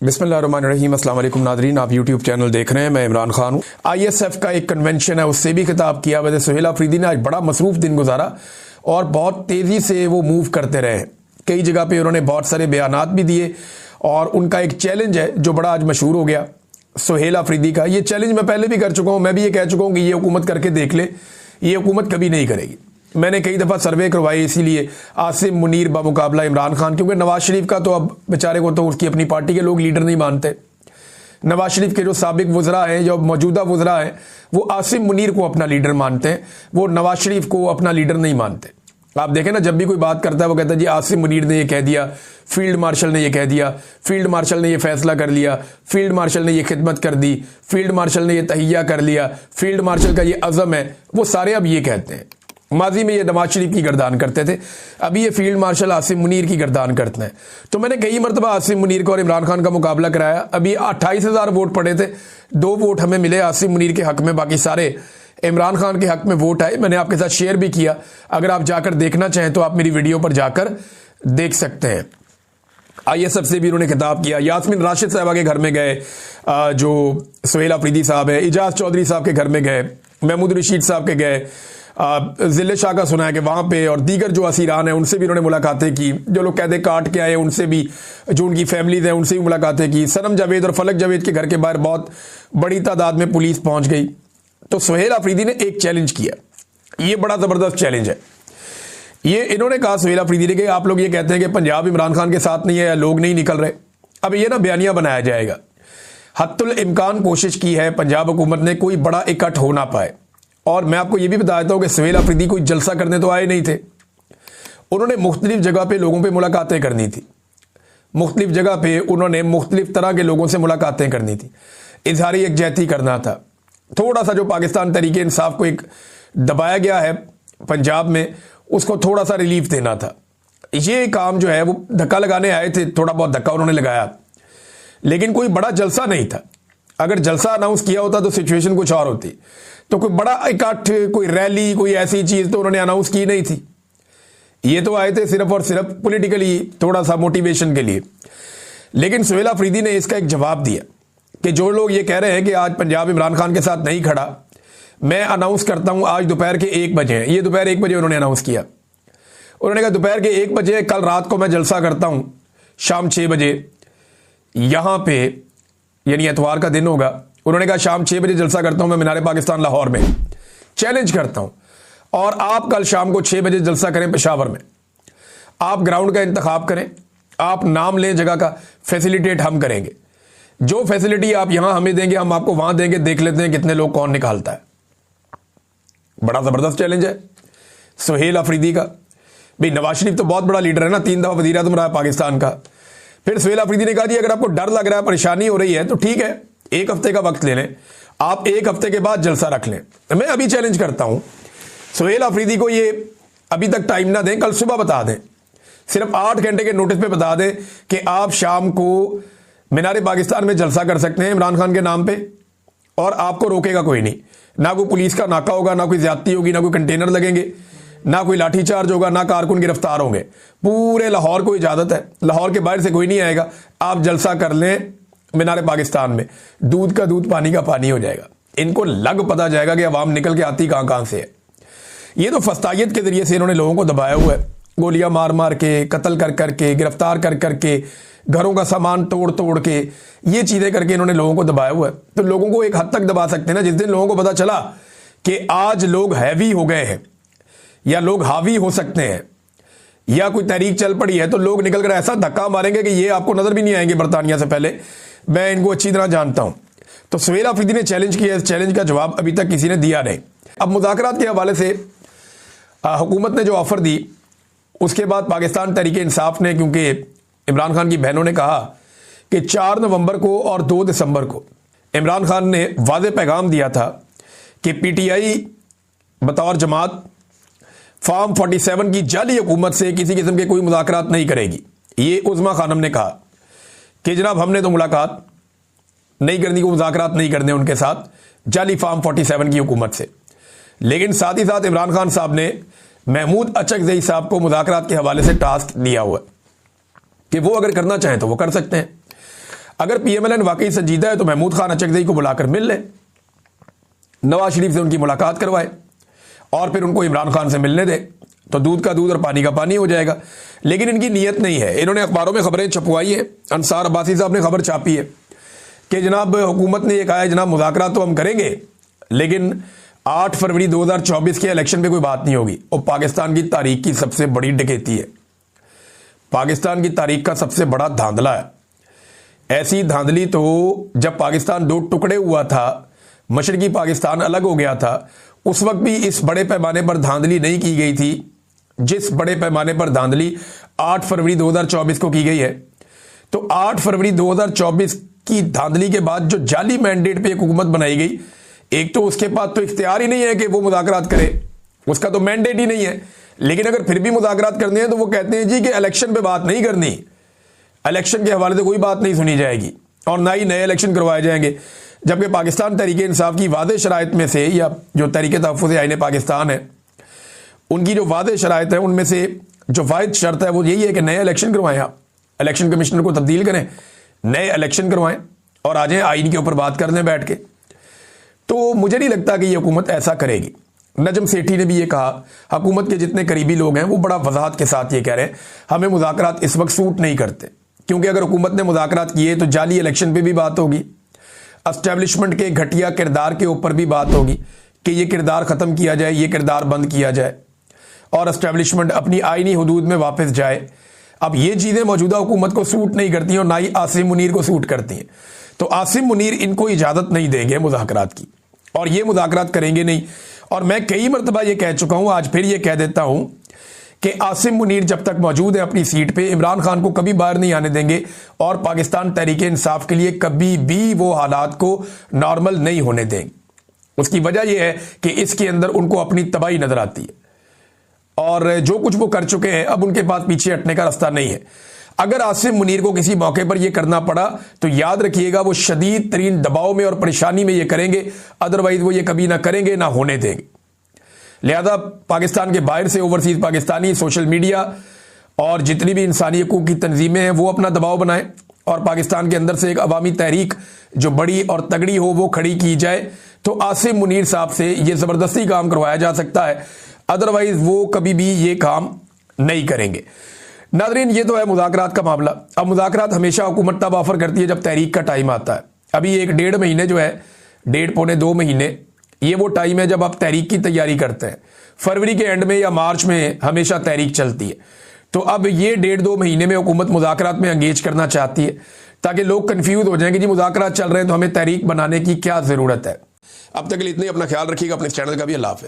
बिस्मिल्लाहिर्रहमानिर्रहीम। अस्सलाम वालेकुम नादरीन, आप यूट्यूब चैनल देख रहे हैं। मैं इमरान खान हूँ। ISF का एक कन्वेंशन है, उससे भी खिताब किया। वजह सुहेल अफरीदी ने आज बड़ा मसरूफ दिन गुजारा और बहुत तेज़ी से वो मूव करते रहे। कई जगह पे उन्होंने बहुत सारे बयानात भी दिए और उनका एक चैलेंज है जो बड़ा आज मशहूर हो गया सुहेल अफरीदी का। ये चैलेंज मैं पहले भी कर चुका हूँ, मैं भी ये कह चुका हूँ कि ये हुकूमत करके देख ले, ये हुकूमत कभी नहीं करेगी। मैंने कई दफ़ा सर्वे करवाए इसीलिए आसिम मुनीर बामुकाबला इमरान खान, क्योंकि नवाज शरीफ का तो अब बेचारे को तो उसकी अपनी पार्टी के लोग लीडर नहीं मानते। नवाज शरीफ के जो साबिक वज़रा हैं, जो मौजूदा वज़रा हैं, वो आसिम मुनीर को अपना लीडर मानते हैं, वो नवाज शरीफ को अपना लीडर नहीं मानते। आप देखें ना, जब भी कोई बात करता है वो कहता है जी आसिम मुनीर ने ये कह दिया, फील्ड मार्शल ने ये कह दिया, फील्ड मार्शल ने ये फैसला कर लिया, फील्ड मार्शल ने ये खिदमत कर दी, फील्ड मार्शल ने ये तहिया कर लिया, फील्ड मार्शल का ये अज़म है। वो सारे अब ये कहते हैं। माजी में ये नवाज शरीफ की गर्दान करते थे, अभी ये फील्ड मार्शल आसिम मुनीर की गर्दान करते हैं। तो मैंने कई मरतबा आसिम मुनीर को और इमरान खान का मुकाबला कराया। अभी 28,000 वोट पड़े थे, 2 वोट हमें मिले आसिम मुनीर के हक में, बाकी सारे इमरान खान के हक में वोट आए। मैंने आपके साथ शेयर भी किया, अगर आप जाकर देखना चाहें तो आप मेरी वीडियो पर जाकर देख सकते हैं। ISF से भी उन्होंने खिताब किया। यास्मीन राशिद साहबा के घर में गए, जो सुहेल अफरीदी साहब है, इजाज चौधरी साहब के घर में गए, महमूद रशीद साहब के गए, जिले शाह का सुना है कि वहाँ पे, और दीगर जो असीरान हैं उनसे भी उन्होंने मुलाकातें की। जो लोग कैदे काट के आए उनसे भी, जो उनकी फैमिलीज हैं उनसे भी मुलाकातें की। सनम जावेद और फलक जावेद के घर के बाहर बहुत बड़ी तादाद में पुलिस पहुंच गई। तो सुहेल अफरीदी ने एक चैलेंज किया, ये बड़ा ज़बरदस्त चैलेंज है। ये इन्होंने कहा सुहेल अफरीदी ने कि आप लोग ये कहते हैं कि पंजाब इमरान खान के साथ नहीं है, लोग नहीं निकल रहे। अब ये ना बयानिया बनाया जाएगा। हत्तुल इम्कान कोशिश की है पंजाब हुकूमत ने कोई बड़ा इकट्ठ हो ना पाए। और मैं आपको ये भी बता देता हूँ कि सुहेल अफरीदी कोई जलसा करने तो आए नहीं थे। उन्होंने मुख्तलिफ जगह पे लोगों पे मुलाकातें करनी थी, मुख्तलिफ जगह पे उन्होंने मुख्तलिफ तरह के लोगों से मुलाकातें करनी थी, इजहारी यकजहती करना था। थोड़ा सा जो पाकिस्तान तरीके इंसाफ को एक दबाया गया है पंजाब में, उसको थोड़ा सा रिलीफ देना था। ये काम जो है वो धक्का लगाने आए थे, थोड़ा बहुत धक्का उन्होंने लगाया, लेकिन कोई बड़ा जलसा नहीं था। अगर जलसा अनाउंस किया होता तो सिचुएशन कुछ और होती। तो कोई बड़ा इकट्ठ, कोई रैली, कोई ऐसी चीज तो उन्होंने अनाउंस की नहीं थी। ये तो आए थे सिर्फ और सिर्फ पॉलिटिकली थोड़ा सा मोटिवेशन के लिए। लेकिन सुहेल अफरीदी ने इसका एक जवाब दिया कि जो लोग ये कह रहे हैं कि आज पंजाब इमरान खान के साथ नहीं खड़ा, मैं अनाउंस करता हूं आज दोपहर के 1 बजे है। ये दोपहर 1 बजे उन्होंने अनाउंस किया। उन्होंने कहा दोपहर के 1 बजे कल रात को मैं जलसा करता हूं, शाम 6 बजे यहां पे, यानी एतवार का दिन होगा। उन्होंने कहा शाम 6 बजे जलसा करता हूं मैं मीनार पाकिस्तान लाहौर में, चैलेंज करता हूं, और आप कल शाम को 6 बजे जलसा करें पेशावर में। आप ग्राउंड का इंतखाब करें, आप नाम लें जगह का, फैसिलिटेट हम करेंगे। जो फैसिलिटी आप यहां हमें देंगे हम आपको वहां देंगे, देख लेते हैं कितने लोग कौन निकालता है। बड़ा जबरदस्त चैलेंज है सुहेल अफरीदी का। भाई नवाज शरीफ तो बहुत बड़ा लीडर है ना, 3 दफा वज़ीर आज़म रहा पाकिस्तान का। फिर सुहेल अफरीदी ने कहा जी अगर आपको डर लग रहा है, परेशानी हो रही है तो ठीक है, 1 हफ्ते का वक्त ले लें, आप 1 हफ्ते के बाद जलसा रख लें। मैं अभी चैलेंज करता हूं सुहेल अफरीदी को, ये अभी तक टाइम ना दें, कल सुबह बता दें, सिर्फ 8 घंटे के नोटिस पे बता दें कि आप शाम को मीनार पाकिस्तान में जलसा कर सकते हैं इमरान खान के नाम पे, और आपको रोकेगा कोई नहीं। ना कोई पुलिस का नाका होगा, ना कोई ज्यादती होगी, ना कोई कंटेनर लगेंगे, ना कोई लाठीचार्ज होगा, ना कारकुन गिरफ्तार होंगे। पूरे लाहौर को इजाजत है, लाहौर के बाहर से कोई नहीं आएगा। आप जलसा कर लें मीनार पाकिस्तान में, दूध का दूध पानी का पानी हो जाएगा। इनको लग पता जाएगा कि अवाम निकल के आती कहां से है। ये तो फस्तायत के जरिए से इन्होंने लोगों को दबाया हुआ है, गोलियां मार मार के, कत्ल कर करके, गिरफ्तार कर करके, घरों का सामान तोड़ तोड़ के, ये चीजें करके इन्होंने लोगों को दबाया हुआ है। तो लोगों को एक हद तक दबा सकते हैं ना, जिस दिन लोगों को पता चला कि आज लोग हैवी हो गए हैं या लोग हावी हो सकते हैं या कोई तहरीक चल पड़ी है, तो लोग निकल कर ऐसा धक्का मारेंगे कि ये आपको नजर भी नहीं आएंगे बरतानिया से पहले। मैं इनको अच्छी तरह जानता हूं। तो सुहेल अफरीदी ने चैलेंज किया, इस चैलेंज का जवाब अभी तक किसी ने दिया नहीं। अब मुज़ाकरात के हवाले से हुकूमत ने जो ऑफर दी, उसके बाद पाकिस्तान तहरीक इंसाफ ने, क्योंकि इमरान खान की बहनों ने कहा कि 4 नवंबर को और 2 दिसंबर को इमरान खान ने वाज़ेह पैगाम दिया था कि PTI बतौर जमात फॉर्म 47 की जाली हुकूमत से किसी किस्म के कोई मुज़ाकरात नहीं करेगी। ये उज़मा खानम ने कहा कि जनाब हमने तो मुलाकात नहीं करनी, को मुज़ाकरात नहीं करने उनके साथ जाली फॉर्म 47 की हुकूमत से। लेकिन साथ ही साथ इमरान खान साहब ने महमूद अचकज़ई साहब को मुज़ाकरात के हवाले से टास्क दिया हुआ कि वो अगर करना चाहें तो वो कर सकते हैं। अगर पीएमएलएन वाकई संजीदा है तो महमूद खान अचकजई को बुलाकर मिल ले, नवाज शरीफ से उनकी मुलाकात करवाए और फिर उनको इमरान खान से मिलने दे, तो दूध का दूध और पानी का पानी हो जाएगा। लेकिन इनकी नीयत नहीं है। इन्होंने अखबारों में खबरें छपवाई हैं। अंसार अब्बासी साहब ने खबर छापी है कि जनाब हुकूमत ने यह कहा है जनाब मुज़ाकरात तो हम करेंगे लेकिन 8 फरवरी 2024 के इलेक्शन पे कोई बात नहीं होगी। और पाकिस्तान की तारीख की सबसे बड़ी डकैती है, पाकिस्तान की तारीख का सबसे बड़ा धांधला है। ऐसी धांधली तो जब पाकिस्तान 2 टुकड़े हुआ था, मशरकी पाकिस्तान अलग हो गया था, उस वक्त भी इस बड़े पैमाने पर धांधली नहीं की गई थी जिस बड़े पैमाने पर धांधली 8 फरवरी 2024 को की गई है। तो 8 फरवरी 2024 की धांधली के बाद जो जाली मैंडेट पे एक हुकूमत बनाई गई, एक तो उसके पास तो इख्तियार ही नहीं है कि वो मुज़ाकरात करे, उसका तो मैंडेट ही नहीं है। लेकिन अगर फिर भी मुज़ाकरात करने हैं तो वो कहते हैं जी कि इलेक्शन पे बात नहीं करनी, इलेक्शन के हवाले से कोई बात नहीं सुनी जाएगी और ना ही नए इलेक्शन करवाए जाएंगे। जबकि पाकिस्तान तहरीक इंसाफ की वादे शराइत में से, या जो तहरीक तहफ़्फ़ुज़ आईन पाकिस्तान है उनकी जो वादे शराइत है उनमें से जो वाहिद शर्त है वो यही है कि नए इलेक्शन करवाएं, आप इलेक्शन कमिश्नर को तब्दील करें, नए इलेक्शन करवाएं और आ जाएं आईन के ऊपर बात कर लें बैठ के। तो मुझे नहीं लगता कि ये हुकूमत ऐसा करेगी। नजम सेठी ने भी ये कहा, हुकूमत के जितने करीबी लोग हैं वो बड़ा वजाहत के साथ ये कह रहे हैं हमें मुज़ाकरात इस वक्त सूट नहीं करते, क्योंकि अगर हुकूमत ने मुज़ाकरात किए तो जाली इलेक्शन पे भी बात होगी, एस्टेब्लिशमेंट के घटिया किरदार के ऊपर भी बात होगी कि ये किरदार ख़त्म किया जाए, ये किरदार बंद किया जाए और एस्टेब्लिशमेंट अपनी आईनी हुदूद में वापस जाए। अब ये चीज़ें मौजूदा हुकूमत को सूट नहीं करती और ना ही आसिम मुनीर को सूट करती हैं। तो आसिम मुनीर इनको इजाज़त नहीं देंगे मुज़ाकरात की और ये मुज़ाकरात करेंगे नहीं। और मैं कई मरतबा ये कह चुका हूँ, आज फिर ये कह देता हूँ कि आसिम मुनीर जब तक मौजूद है अपनी सीट पे, इमरान खान को कभी बाहर नहीं आने देंगे और पाकिस्तान तहरीक इंसाफ के लिए कभी भी वो हालात को नॉर्मल नहीं होने देंगे। उसकी वजह यह है कि इसके अंदर उनको अपनी तबाही नजर आती है और जो कुछ वो कर चुके हैं अब उनके पास पीछे हटने का रास्ता नहीं है। अगर आसिम मुनीर को किसी मौके पर यह करना पड़ा तो याद रखिएगा वो शदीद तरीन दबाव में और परेशानी में ये करेंगे, अदरवाइज वो ये कभी ना करेंगे ना होने देंगे। लिहाजा पाकिस्तान के बाहर से ओवरसीज पाकिस्तानी, सोशल मीडिया और जितनी भी इंसानी हकूक की तंजीमें हैं वो अपना दबाव बनाएं और पाकिस्तान के अंदर से एक अवामी तहरीक जो बड़ी और तगड़ी हो वो खड़ी की जाए। तो आसिम मुनीर साहब से ये ज़बरदस्ती काम करवाया जा सकता है, अदरवाइज वो कभी भी ये काम नहीं करेंगे। नाज़रीन, ये तो है मुज़ाकरात का मामला। अब मुज़ाकरात हमेशा हुकूमत तब ऑफर करती है जब तहरीक का टाइम आता है। अभी 1-1.5 महीने जो है, 1.5-2 महीने, ये वो टाइम है जब आप तहरीक की तैयारी करते हैं। फरवरी के एंड में या मार्च में हमेशा तहरीक चलती है। तो अब ये 1.5-2 महीने में हुकूमत मुज़ाकरात में एंगेज करना चाहती है ताकि लोग कंफ्यूज हो जाएं कि जी मुज़ाकरात चल रहे हैं तो हमें तहरीक बनाने की क्या ज़रूरत है। अब तक के लिए इतना ही। अपना ख्याल रखिएगा, अपने चैनल का भी। अल्लाह हाफ़िज़।